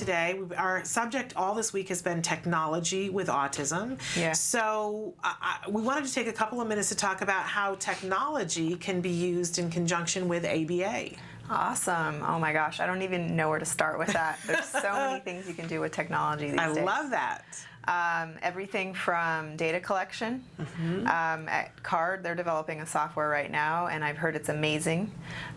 today. Our subject all this week has been technology with autism. Yeah. So we wanted to take a couple of minutes to talk about how technology can be used in conjunction with ABA. Awesome. Oh my gosh, I don't even know where to start with that. There's so many things you can do with technology these days. I love that. Everything from data collection. At CARD, they're developing a software right now, and I've heard it's amazing.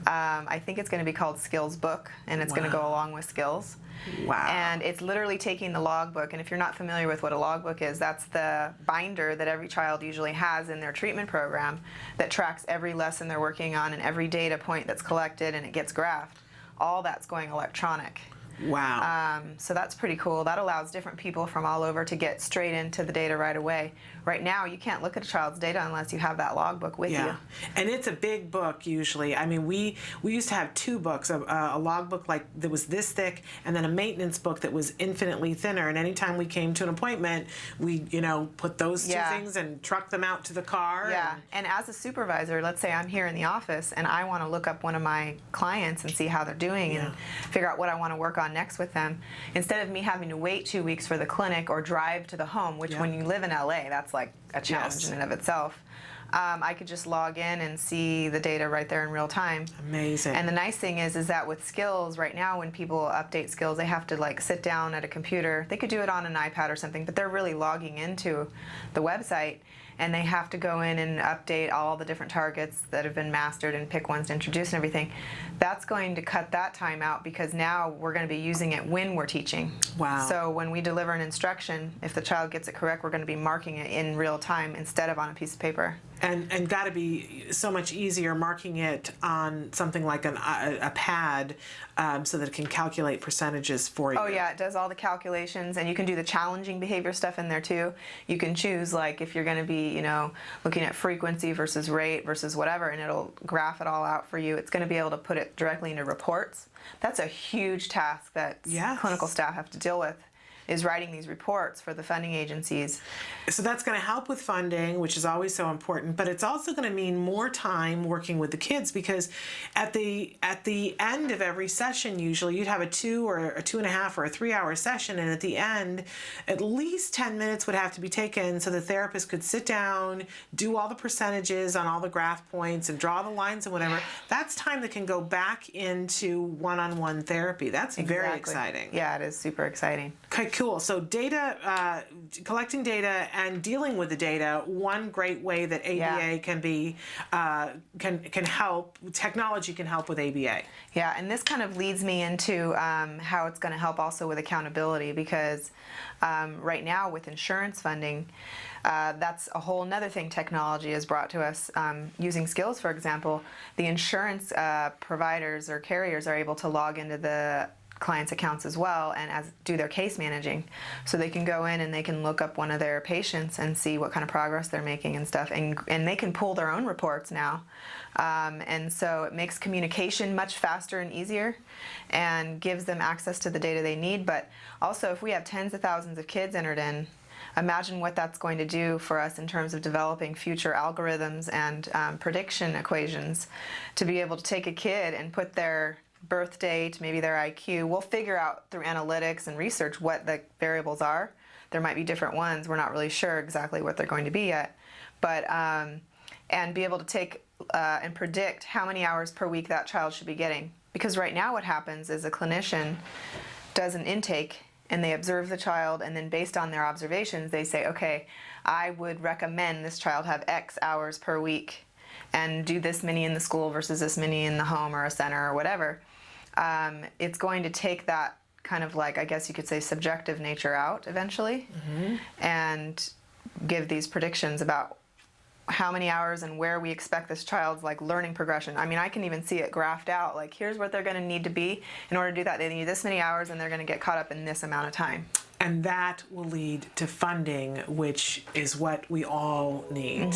I think it's going to be called Skills Book, and it's going to go along with Skills. Wow. And it's literally taking the logbook, and if you're not familiar with what a logbook is, that's the binder that every child usually has in their treatment program that tracks every lesson they're working on and every data point that's collected, and it gets graphed. All that's going electronic. Wow. So that's pretty cool. That allows different people from all over to get straight into the data right away. Right now, you can't look at a child's data unless you have that logbook with you. And it's a big book usually. I mean, we used to have two books, a logbook like that was this thick, and then a maintenance book that was infinitely thinner. And anytime we came to an appointment, we put those two things and truck them out to the car. Yeah. And as a supervisor, let's say I'm here in the office and I want to look up one of my clients and see how they're doing and figure out what I want to work on next with them. Instead of me having to wait 2 weeks for the clinic or drive to the home, which when you live in LA, that's like a challenge in and of itself. I could just log in and see the data right there in real time. Amazing. And the nice thing is that with Skills, right now when people update Skills, they have to like sit down at a computer. They could do it on an iPad or something, but they're really logging into the website, and they have to go in and update all the different targets that have been mastered and pick ones to introduce and everything. That's going to cut that time out because now we're going to be using it when we're teaching. Wow. So when we deliver an instruction, if the child gets it correct, we're going to be marking it in real time instead of on a piece of paper. And got to be so much easier marking it on something like a pad so that it can calculate percentages for you. Oh yeah, it does all the calculations, and you can do the challenging behavior stuff in there too. You can choose like if you're going to be, looking at frequency versus rate versus whatever, and it'll graph it all out for you. It's going to be able to put it directly into reports. That's a huge task that clinical staff have to deal with, is writing these reports for the funding agencies. So that's going to help with funding, which is always so important, but it's also going to mean more time working with the kids, because at the end of every session, usually you'd have a 2 or a 2.5 or a 3-hour session, and at the end, at least 10 minutes would have to be taken so the therapist could sit down, do all the percentages on all the graph points and draw the lines and whatever. That's time that can go back into one-on-one therapy. That's very exciting. Yeah, it is super exciting. Okay, cool. So data, collecting data and dealing with the data. One great way that ABA can be can help. Technology can help with ABA. Yeah, and this kind of leads me into how it's going to help also with accountability, because right now with insurance funding, that's a whole nother thing technology has brought to us. Using Skills, for example, the insurance providers or carriers are able to log into the clients' accounts as well and do their case managing, so they can go in and they can look up one of their patients and see what kind of progress they're making and stuff, and they can pull their own reports now, and so it makes communication much faster and easier and gives them access to the data they need. But also, if we have tens of thousands of kids entered in, imagine what that's going to do for us in terms of developing future algorithms and prediction equations, to be able to take a kid and put their birth date, maybe their IQ. We'll figure out through analytics and research what the variables are. There might be different ones. We're not really sure exactly what they're going to be yet. But, and be able to take and predict how many hours per week that child should be getting. Because right now what happens is a clinician does an intake and they observe the child, and then based on their observations, they say, okay, I would recommend this child have X hours per week and do this many in the school versus this many in the home or a center or whatever. It's going to take that kind of, like, I guess you could say, subjective nature out eventually, and give these predictions about how many hours and where we expect this child's like learning progression. I mean, I can even see it graphed out, like here's what they're going to need to be in order to do that. They need this many hours and they're going to get caught up in this amount of time. And that will lead to funding, which is what we all need.